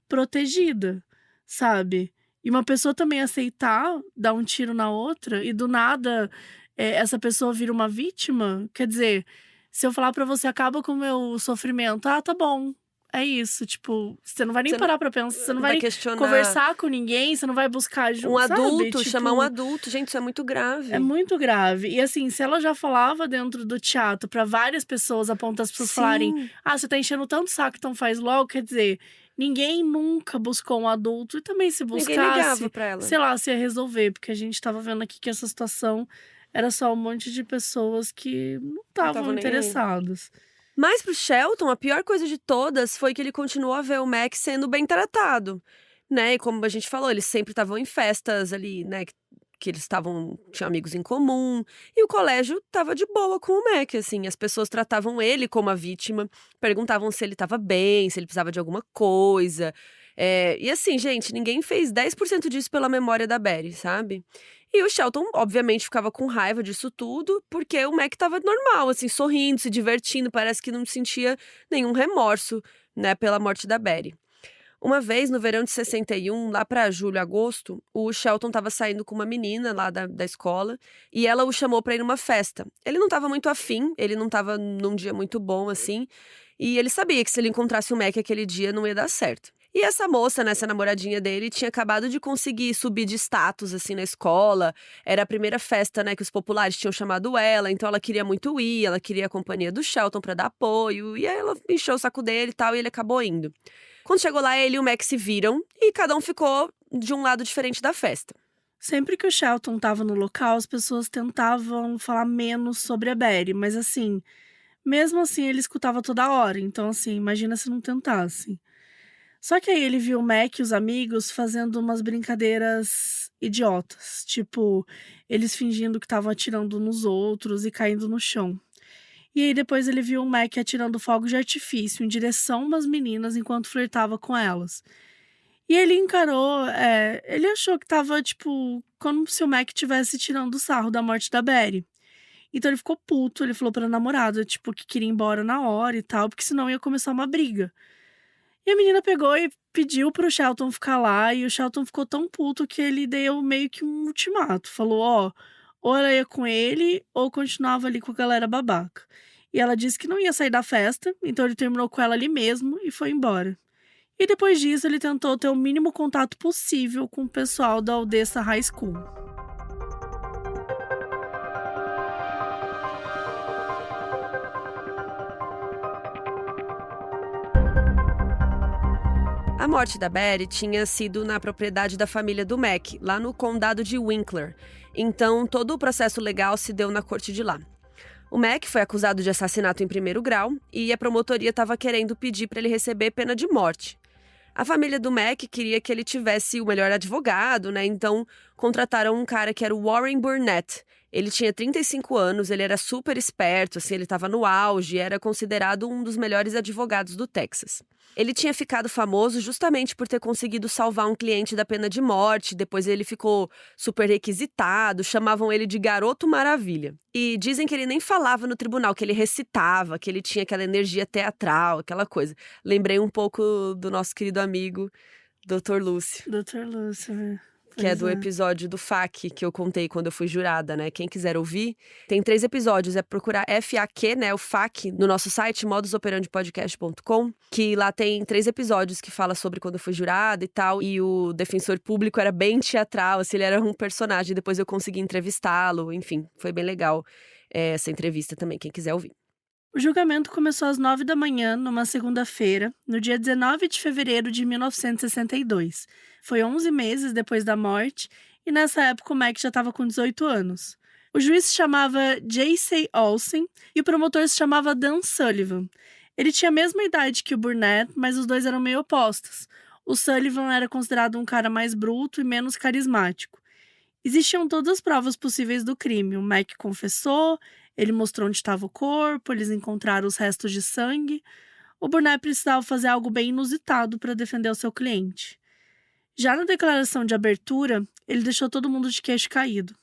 protegida, sabe. E uma pessoa também aceitar dar um tiro na outra e do nada, essa pessoa vira uma vítima, quer dizer, se eu falar pra você: "Acaba com o meu sofrimento", "Ah, tá bom". É isso, tipo, você não vai nem Você não parar pra pensar, você não vai vai questionar conversar com ninguém, você não vai buscar um sabe, adulto, chamar um tipo, adulto, gente, isso é muito é grave. muito grave. E assim, se ela já falava dentro do teatro pra várias pessoas, a ponto das pessoas falarem: Sim, "Ah, você tá enchendo tanto o saco, então faz logo", quer dizer, ninguém nunca buscou um adulto e também se ninguém ligava buscasse, pra ela. sei lá, se ia resolver, porque a gente estava vendo aqui que essa situação era só um monte de pessoas que não Não estavam estavam nem aí. interessadas. Mas para o Shelton, a pior coisa de todas foi que ele continuou a ver o Mac sendo bem tratado, né, e como a gente falou, eles sempre estavam em festas ali, né, que eles tinham amigos em comum, e o colégio estava de boa com o Mac, assim, as pessoas tratavam ele como a vítima, perguntavam se ele estava bem, se ele precisava de alguma coisa, e assim, gente, ninguém fez 10% disso pela memória da Betty, sabe. E o Shelton, obviamente, ficava com raiva disso tudo, porque o Mac estava normal, assim, sorrindo, se divertindo, parece que não sentia nenhum remorso, né, pela morte da Betty. Uma vez, no verão de 61, lá para julho, agosto, o Shelton estava saindo com uma menina lá da escola e ela o chamou para ir numa festa. Ele não estava muito afim, ele não estava num dia muito bom assim, e ele sabia que se ele encontrasse o Mac aquele dia não ia dar certo. E essa moça, né, essa namoradinha dele, tinha acabado de conseguir subir de status assim na escola. Era a primeira festa, né, que os populares tinham chamado ela, então ela queria muito ir, ela queria a companhia do Shelton para dar apoio, e aí ela encheu o saco dele e tal, e ele acabou indo. Quando chegou lá, ele e o Max se viram e cada um ficou de um lado diferente da festa. Sempre que o Shelton estava no local, as pessoas tentavam falar menos sobre a Betty, mas assim, mesmo assim ele escutava toda hora, então assim, imagina se não tentasse. Só que aí ele viu o Mac e os amigos fazendo umas brincadeiras idiotas, tipo, eles fingindo que estavam atirando nos outros e caindo no chão. E aí depois ele viu o Mac atirando fogos de artifício em direção a umas meninas enquanto flertava com elas. E ele encarou, ele achou que estava, tipo, como se o Mac tivesse tirando sarro da morte da Betty. Então ele ficou puto, ele falou pra namorada, tipo, que queria ir embora na hora e tal, porque senão ia começar uma briga. E a menina pegou e pediu pro Shelton ficar lá, e o Shelton ficou tão puto que ele deu meio que um ultimato. Falou: "Ó, ou ela ia com ele ou continuava ali com a galera babaca". E ela disse que não ia sair da festa, então ele terminou com ela ali mesmo e foi embora. E depois disso ele tentou ter o mínimo contato possível com o pessoal da Odessa High School. A morte da Betty tinha sido na propriedade da família do Mac, lá no condado de Winkler. Então, todo o processo legal se deu na corte de lá. O Mac foi acusado de assassinato em primeiro grau e a promotoria estava querendo pedir para ele receber pena de morte. A família do Mac queria que ele tivesse o melhor advogado, né? Então contrataram um cara que era o Warren Burnett. Ele tinha 35 anos, ele era super esperto, assim, ele estava no auge e era considerado um dos melhores advogados do Texas. Ele tinha ficado famoso justamente por ter conseguido salvar um cliente da pena de morte, depois ele ficou super requisitado, chamavam ele de Garoto Maravilha. E dizem que ele nem falava no tribunal, que ele recitava, que ele tinha aquela energia teatral, aquela coisa. Lembrei um pouco do nosso querido amigo, Dr. Lúcio. Dr. Lúcio, né? Que é Pois do episódio do FAQ que eu contei quando eu fui jurada, né? Quem quiser ouvir, tem 3 episódios. É procurar FAQ, né? O FAQ, no nosso site, modusoperandipodcast.com, que lá tem 3 episódios que fala sobre quando eu fui jurada e tal. E o defensor público era bem teatral, assim, ele era um personagem. Depois eu consegui entrevistá-lo, enfim, foi bem legal essa entrevista também, quem quiser ouvir. O julgamento começou às 9 da manhã, numa segunda-feira, no dia 19 de fevereiro de 1962. Foi 11 meses depois da morte, e nessa época o Mac já estava com 18 anos. O juiz se chamava J.C. Olsen e o promotor se chamava Dan Sullivan. Ele tinha a mesma idade que o Burnett, mas os dois eram meio opostos. O Sullivan era considerado um cara mais bruto e menos carismático. Existiam todas as provas possíveis do crime. O Mac confessou, ele mostrou onde estava o corpo, eles encontraram os restos de sangue. O Burnett precisava fazer algo bem inusitado para defender o seu cliente. Já na declaração de abertura, ele deixou todo mundo de queixo caído.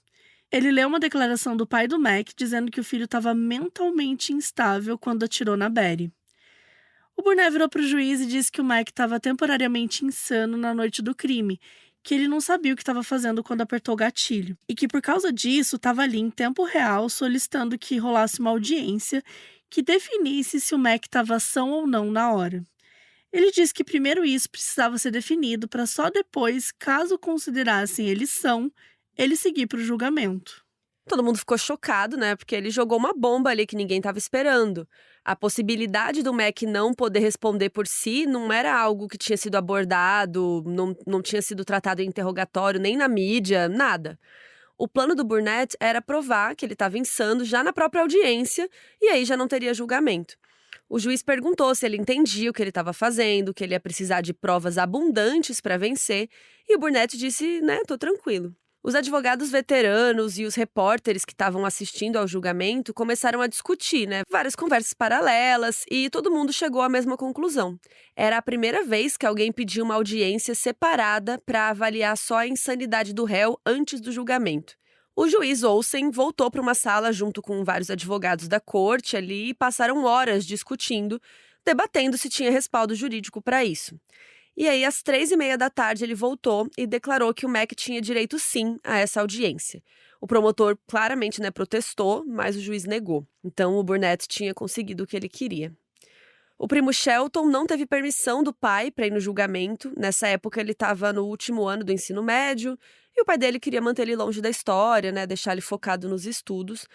Ele leu uma declaração do pai do Mac dizendo que o filho estava mentalmente instável quando atirou na Betty. O Burnett virou para o juiz e disse que o Mac estava temporariamente insano na noite do crime, que ele não sabia o que estava fazendo quando apertou o gatilho, e que por causa disso estava ali em tempo real solicitando que rolasse uma audiência que definisse se o Mac estava são ou não na hora. Ele disse que primeiro isso precisava ser definido para só depois, caso considerassem ele são, ele seguir para o julgamento. Todo mundo ficou chocado, né? Porque ele jogou uma bomba ali que ninguém estava esperando. A possibilidade do Mac não poder responder por si não era algo que tinha sido abordado, não tinha sido tratado em interrogatório, nem na mídia, nada. O plano do Burnett era provar que ele estava insano já na própria audiência e aí já não teria julgamento. O juiz perguntou se ele entendia o que ele estava fazendo, que ele ia precisar de provas abundantes para vencer, e o Burnett disse, né, tô tranquilo. Os advogados veteranos e os repórteres que estavam assistindo ao julgamento começaram a discutir, né? Várias conversas paralelas e todo mundo chegou à mesma conclusão. Era a primeira vez que alguém pediu uma audiência separada para avaliar só a insanidade do réu antes do julgamento. O juiz Olsen voltou para uma sala junto com vários advogados da corte ali e passaram horas discutindo, debatendo se tinha respaldo jurídico para isso. E aí, às 3h30 da tarde, ele voltou e declarou que o Mac tinha direito sim a essa audiência. O promotor claramente, protestou, mas o juiz negou. Então, o Burnett tinha conseguido o que ele queria. O primo Shelton não teve permissão do pai para ir no julgamento. Nessa época, ele estava no último ano do ensino médio e o pai dele queria manter ele longe da história, deixar ele focado nos estudos.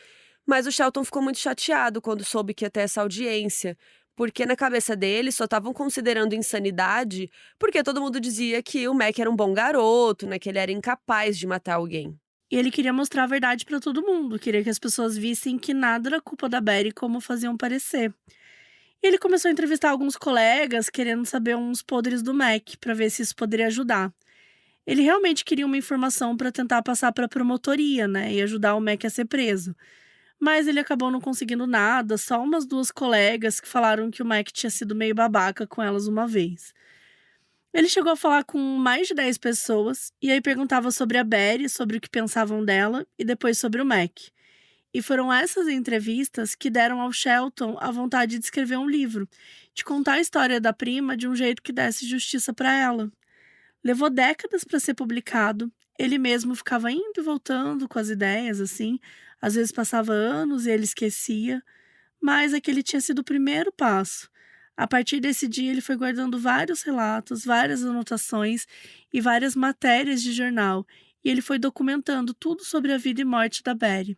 Mas o Shelton ficou muito chateado quando soube que ia ter essa audiência, porque na cabeça dele só estavam considerando insanidade porque todo mundo dizia que o Mac era um bom garoto, que ele era incapaz de matar alguém. E ele queria mostrar a verdade para todo mundo, queria que as pessoas vissem que nada era culpa da Betty como faziam parecer. E ele começou a entrevistar alguns colegas, querendo saber uns podres do Mac, para ver se isso poderia ajudar. Ele realmente queria uma informação para tentar passar para a promotoria, e ajudar o Mac a ser preso. Mas ele acabou não conseguindo nada, só umas 2 colegas que falaram que o Mac tinha sido meio babaca com elas uma vez. Ele chegou a falar com mais de 10 pessoas, e aí perguntava sobre a Betty, sobre o que pensavam dela, e depois sobre o Mac. E foram essas entrevistas que deram ao Shelton a vontade de escrever um livro, de contar a história da prima de um jeito que desse justiça para ela. Levou décadas para ser publicado, ele mesmo ficava indo e voltando com as ideias, assim. Às vezes passava anos e ele esquecia, mas aquele tinha sido o primeiro passo. A partir desse dia, ele foi guardando vários relatos, várias anotações e várias matérias de jornal, e ele foi documentando tudo sobre a vida e morte da Betty.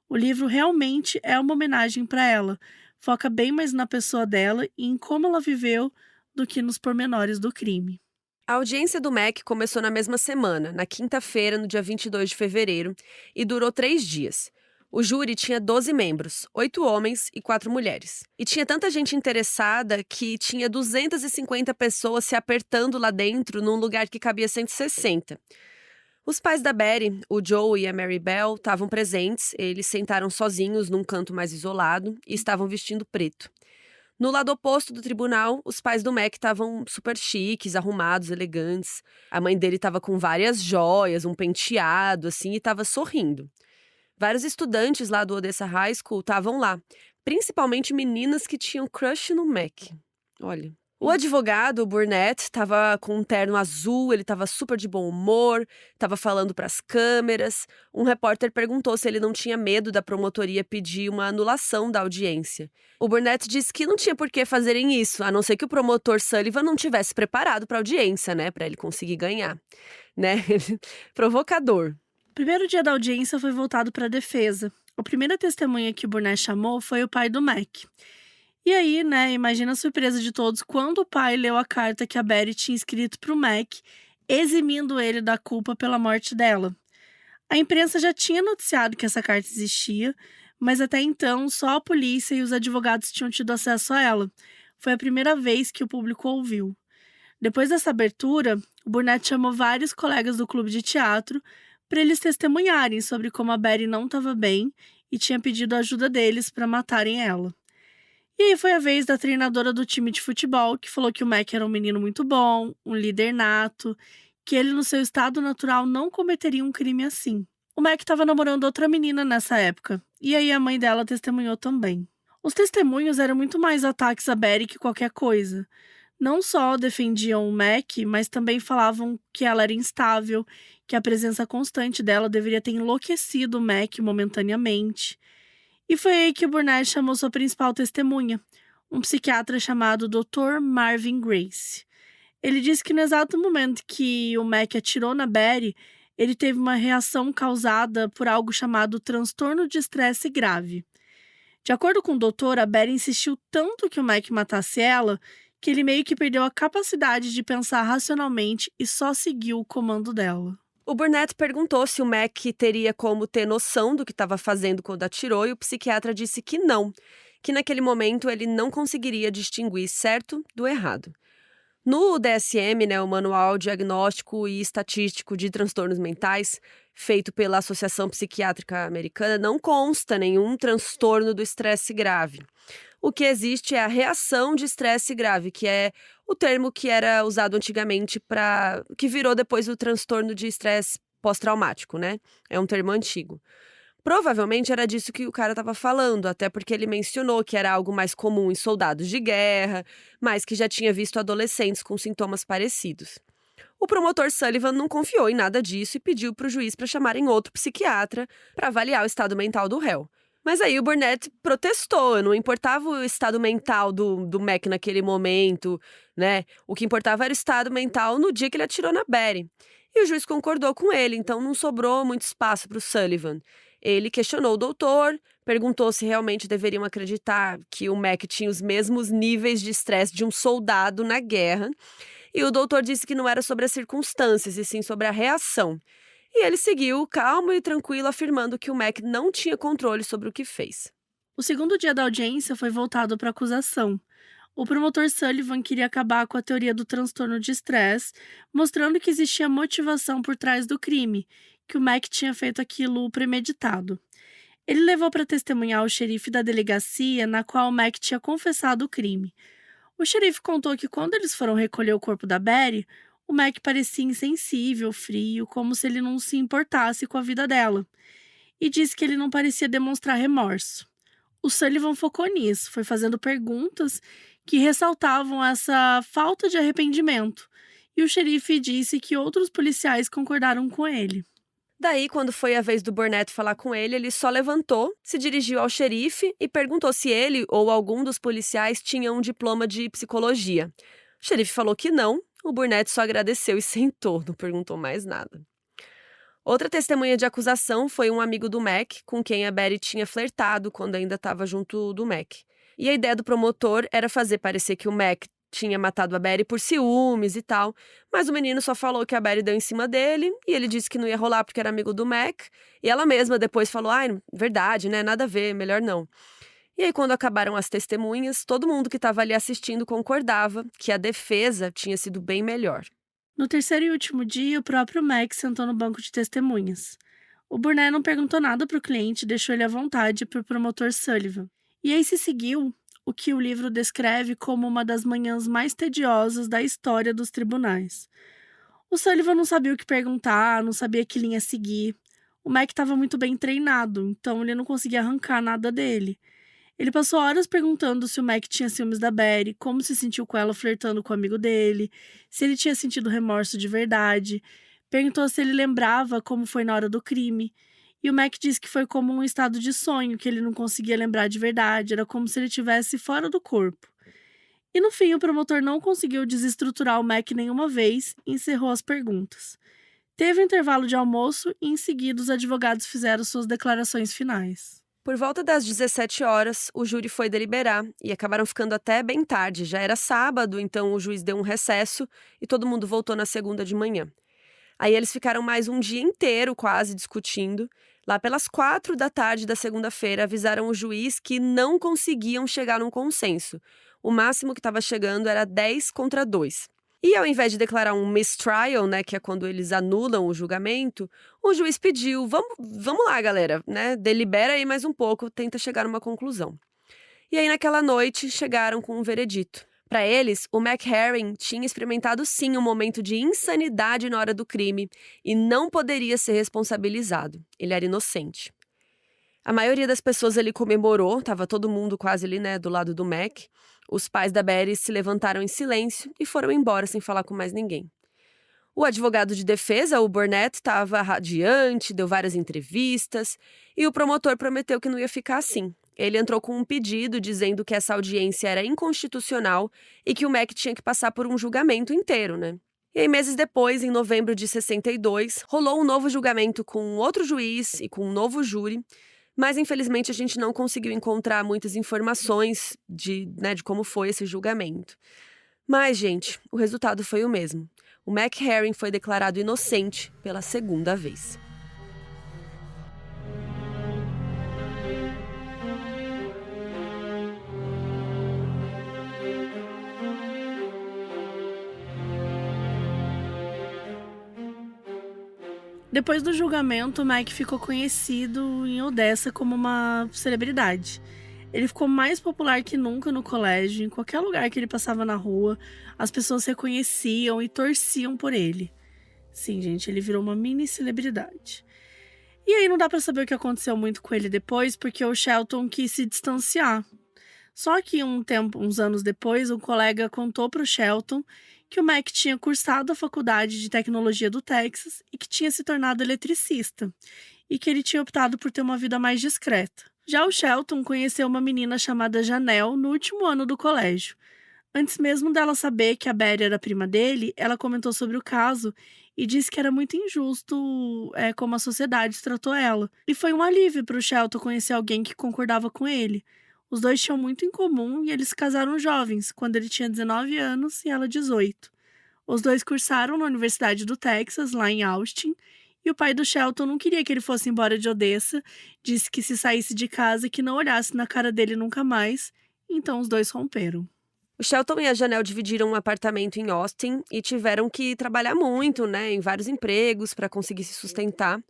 O livro realmente é uma homenagem para ela, foca bem mais na pessoa dela e em como ela viveu do que nos pormenores do crime. A audiência do Mac começou na mesma semana, na quinta-feira, no dia 22 de fevereiro, e durou 3 dias. O júri tinha 12 membros, 8 homens e 4 mulheres. E tinha tanta gente interessada que tinha 250 pessoas se apertando lá dentro num lugar que cabia 160. Os pais da Betty, o Joe e a Mary Bell, estavam presentes. Eles sentaram sozinhos num canto mais isolado e estavam vestindo preto. No lado oposto do tribunal, os pais do Mac estavam super chiques, arrumados, elegantes. A mãe dele estava com várias joias, um penteado, assim, e estava sorrindo. Vários estudantes lá do Odessa High School estavam lá, principalmente meninas que tinham crush no Mac. Olha. O advogado, o Burnett, estava com um terno azul, ele estava super de bom humor, estava falando para as câmeras. Um repórter perguntou se ele não tinha medo da promotoria pedir uma anulação da audiência. O Burnett disse que não tinha por que fazerem isso, a não ser que o promotor Sullivan não tivesse preparado para a audiência, né, para ele conseguir ganhar, né? Provocador. O primeiro dia da audiência foi voltado para a defesa. A primeira testemunha que o Burnett chamou foi o pai do Mac. E aí, né, imagina a surpresa de todos quando o pai leu a carta que a Betty tinha escrito para o Mac, eximindo ele da culpa pela morte dela. A imprensa já tinha noticiado que essa carta existia, mas até então só a polícia e os advogados tinham tido acesso a ela. Foi a primeira vez que o público ouviu. Depois dessa abertura, o Burnett chamou vários colegas do clube de teatro para eles testemunharem sobre como a Betty não estava bem e tinha pedido a ajuda deles para matarem ela. E aí foi a vez da treinadora do time de futebol, que falou que o Mac era um menino muito bom, um líder nato, que ele no seu estado natural não cometeria um crime assim. O Mac estava namorando outra menina nessa época, e aí a mãe dela testemunhou também. Os testemunhos eram muito mais ataques a Betty que qualquer coisa. Não só defendiam o Mac, mas também falavam que ela era instável, que a presença constante dela deveria ter enlouquecido o Mac momentaneamente. E foi aí que o Burnett chamou sua principal testemunha, um psiquiatra chamado Dr. Marvin Grace. Ele disse que no exato momento que o Mac atirou na Betty, ele teve uma reação causada por algo chamado transtorno de estresse grave. De acordo com o doutor, a Betty insistiu tanto que o Mac matasse ela, que ele meio que perdeu a capacidade de pensar racionalmente e só seguiu o comando dela. O Burnett perguntou se o Mac teria como ter noção do que estava fazendo quando atirou e o psiquiatra disse que não, que naquele momento ele não conseguiria distinguir certo do errado. No DSM, né, o Manual Diagnóstico e Estatístico de Transtornos Mentais, feito pela Associação Psiquiátrica Americana, não consta nenhum transtorno do estresse grave. O que existe é a reação de estresse grave, que é o termo que era usado antigamente que virou depois o transtorno de estresse pós-traumático, né? É um termo antigo. Provavelmente era disso que o cara estava falando, até porque ele mencionou que era algo mais comum em soldados de guerra, mas que já tinha visto adolescentes com sintomas parecidos. O promotor Sullivan não confiou em nada disso e pediu para o juiz para chamarem outro psiquiatra para avaliar o estado mental do réu. Mas aí o Burnett protestou, não importava o estado mental do Mac naquele momento, né? O que importava era o estado mental no dia que ele atirou na Betty. E o juiz concordou com ele, então não sobrou muito espaço para o Sullivan. Ele questionou o doutor, perguntou se realmente deveriam acreditar que o Mac tinha os mesmos níveis de estresse de um soldado na guerra. E o doutor disse que não era sobre as circunstâncias, e sim sobre a reação. E ele seguiu calmo e tranquilo, afirmando que o Mac não tinha controle sobre o que fez. O segundo dia da audiência foi voltado para a acusação. O promotor Sullivan queria acabar com a teoria do transtorno de estresse, mostrando que existia motivação por trás do crime, que o Mac tinha feito aquilo premeditado. Ele levou para testemunhar o xerife da delegacia na qual o Mac tinha confessado o crime. O xerife contou que quando eles foram recolher o corpo da Betty, o Mac parecia insensível, frio, como se ele não se importasse com a vida dela. E disse que ele não parecia demonstrar remorso. O Sullivan focou nisso, foi fazendo perguntas que ressaltavam essa falta de arrependimento. E o xerife disse que outros policiais concordaram com ele. Daí, quando foi a vez do Burnett falar com ele só levantou, se dirigiu ao xerife e perguntou se ele ou algum dos policiais tinha um diploma de psicologia. O xerife falou que não, o Burnett só agradeceu e sentou, não perguntou mais nada. Outra testemunha de acusação foi um amigo do Mac, com quem a Betty tinha flertado quando ainda estava junto do Mac. E a ideia do promotor era fazer parecer que o Mac tinha matado a Betty por ciúmes e tal, mas o menino só falou que a Betty deu em cima dele e ele disse que não ia rolar porque era amigo do Mac, e ela mesma depois falou, verdade, né, nada a ver, melhor não. E aí, quando acabaram as testemunhas, todo mundo que estava ali assistindo concordava que a defesa tinha sido bem melhor. No terceiro e último dia, o próprio Mac sentou no banco de testemunhas. O Burnett não perguntou nada para o cliente e deixou ele à vontade para o promotor Sullivan. E aí se seguiu o que o livro descreve como uma das manhãs mais tediosas da história dos tribunais. O Sullivan não sabia o que perguntar, não sabia que linha seguir. O Mac estava muito bem treinado, então ele não conseguia arrancar nada dele. Ele passou horas perguntando se o Mac tinha ciúmes da Betty, como se sentiu com ela flertando com o amigo dele, se ele tinha sentido remorso de verdade. Perguntou se ele lembrava como foi na hora do crime. E o Mac disse que foi como um estado de sonho, que ele não conseguia lembrar de verdade, era como se ele estivesse fora do corpo. E no fim, o promotor não conseguiu desestruturar o Mac nenhuma vez e encerrou as perguntas. Teve um intervalo de almoço e em seguida os advogados fizeram suas declarações finais. Por volta das 17 horas, o júri foi deliberar e acabaram ficando até bem tarde. Já era sábado, então o juiz deu um recesso e todo mundo voltou na segunda de manhã. Aí eles ficaram mais um dia inteiro quase discutindo. Lá pelas 4 da tarde da segunda-feira, avisaram o juiz que não conseguiam chegar num consenso. O máximo que estava chegando era 10-2. E ao invés de declarar um mistrial, né, que é quando eles anulam o julgamento, o juiz pediu, vamos lá, galera, né, delibera aí mais um pouco, tenta chegar numa conclusão. E aí naquela noite chegaram com um veredito. Para eles, o Mac Herring tinha experimentado sim um momento de insanidade na hora do crime e não poderia ser responsabilizado. Ele era inocente. A maioria das pessoas ali comemorou, estava todo mundo quase ali, né, do lado do Mac. Os pais da Betty se levantaram em silêncio e foram embora sem falar com mais ninguém. O advogado de defesa, o Burnett, estava radiante, deu várias entrevistas e o promotor prometeu que não ia ficar assim. Ele entrou com um pedido dizendo que essa audiência era inconstitucional e que o Mac tinha que passar por um julgamento inteiro, né? E aí, meses depois, em novembro de 62, rolou um novo julgamento com outro juiz e com um novo júri. Mas, infelizmente, a gente não conseguiu encontrar muitas informações de como foi esse julgamento. Mas, gente, o resultado foi o mesmo. O Mac Herring foi declarado inocente pela segunda vez. Depois do julgamento, o Mac ficou conhecido em Odessa como uma celebridade. Ele ficou mais popular que nunca no colégio, em qualquer lugar que ele passava na rua, as pessoas reconheciam e torciam por ele. Sim, gente, ele virou uma mini celebridade. E aí não dá pra saber o que aconteceu muito com ele depois, porque o Shelton quis se distanciar. Só que uns anos depois, um colega contou pro Shelton que o Mac tinha cursado a faculdade de tecnologia do Texas e que tinha se tornado eletricista, e que ele tinha optado por ter uma vida mais discreta. Já o Shelton conheceu uma menina chamada Janelle no último ano do colégio. Antes mesmo dela saber que a Betty era prima dele, ela comentou sobre o caso e disse que era muito injusto como a sociedade tratou ela. E foi um alívio para o Shelton conhecer alguém que concordava com ele. Os dois tinham muito em comum e eles se casaram jovens, quando ele tinha 19 anos e ela 18. Os dois cursaram na Universidade do Texas, lá em Austin, e o pai do Shelton não queria que ele fosse embora de Odessa, disse que se saísse de casa que não olhasse na cara dele nunca mais, então os dois romperam. O Shelton e a Janelle dividiram um apartamento em Austin e tiveram que trabalhar muito, né, em vários empregos para conseguir se sustentar.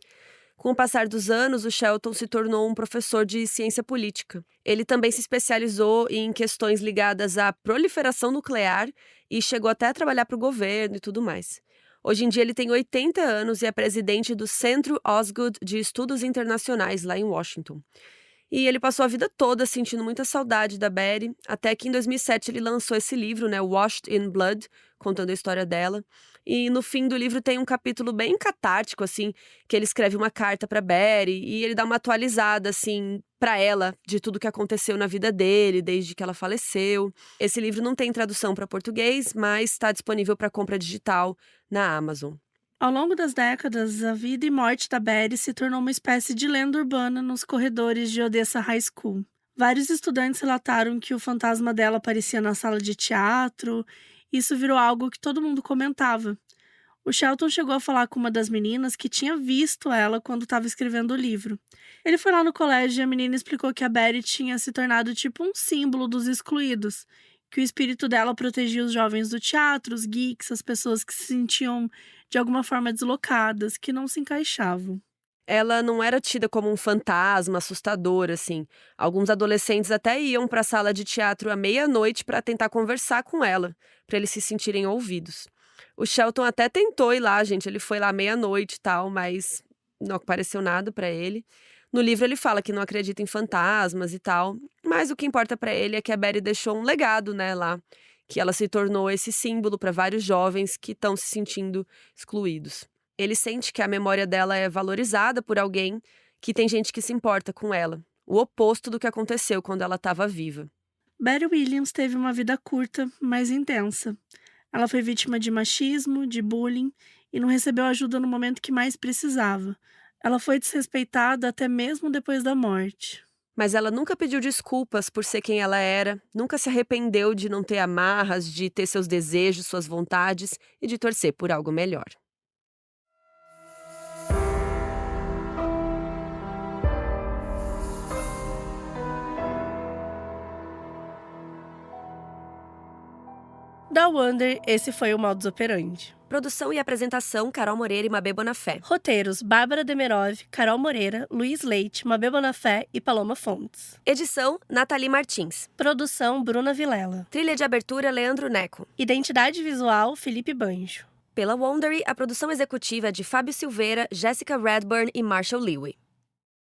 Com o passar dos anos, o Shelton se tornou um professor de ciência política. Ele também se especializou em questões ligadas à proliferação nuclear e chegou até a trabalhar para o governo e tudo mais. Hoje em dia ele tem 80 anos e é presidente do Centro Osgood de Estudos Internacionais lá em Washington. E ele passou a vida toda sentindo muita saudade da Betty, até que em 2007 ele lançou esse livro, né, Washed in Blood, contando a história dela. E no fim do livro tem um capítulo bem catártico, assim, que ele escreve uma carta para Betty e ele dá uma atualizada, assim, para ela de tudo que aconteceu na vida dele, desde que ela faleceu. Esse livro não tem tradução para português, mas está disponível para compra digital na Amazon. Ao longo das décadas, a vida e morte da Betty se tornou uma espécie de lenda urbana nos corredores de Odessa High School. Vários estudantes relataram que o fantasma dela aparecia na sala de teatro, e isso virou algo que todo mundo comentava. O Shelton chegou a falar com uma das meninas que tinha visto ela quando estava escrevendo o livro. Ele foi lá no colégio e a menina explicou que a Betty tinha se tornado tipo um símbolo dos excluídos, que o espírito dela protegia os jovens do teatro, os geeks, as pessoas que se sentiam de alguma forma deslocadas, que não se encaixavam. Ela não era tida como um fantasma assustador, assim. Alguns adolescentes até iam para a sala de teatro à meia-noite para tentar conversar com ela, para eles se sentirem ouvidos. O Shelton até tentou ir lá, gente. Ele foi lá à meia-noite e tal, mas não apareceu nada para ele. No livro ele fala que não acredita em fantasmas e tal, mas o que importa para ele é que a Betty deixou um legado, né, lá, que ela se tornou esse símbolo para vários jovens que estão se sentindo excluídos. Ele sente que a memória dela é valorizada por alguém, que tem gente que se importa com ela. O oposto do que aconteceu quando ela estava viva. Betty Williams teve uma vida curta, mas intensa. Ela foi vítima de machismo, de bullying e não recebeu ajuda no momento que mais precisava. Ela foi desrespeitada até mesmo depois da morte. Mas ela nunca pediu desculpas por ser quem ela era, nunca se arrependeu de não ter amarras, de ter seus desejos, suas vontades e de torcer por algo melhor. Da Wonder, esse foi o modus operandi. Produção e apresentação, Carol Moreira e Mabê Bonafé. Roteiros: Bárbara Demerov, Carol Moreira, Luiz Leite, Mabê Bonafé e Paloma Fontes. Edição, Nathalie Martins. Produção: Bruna Vilela. Trilha de abertura, Leandro Neco. Identidade visual: Felipe Banjo. Pela Wondery, a produção executiva é de Fábio Silveira, Jéssica Redburn e Marshall Lewy.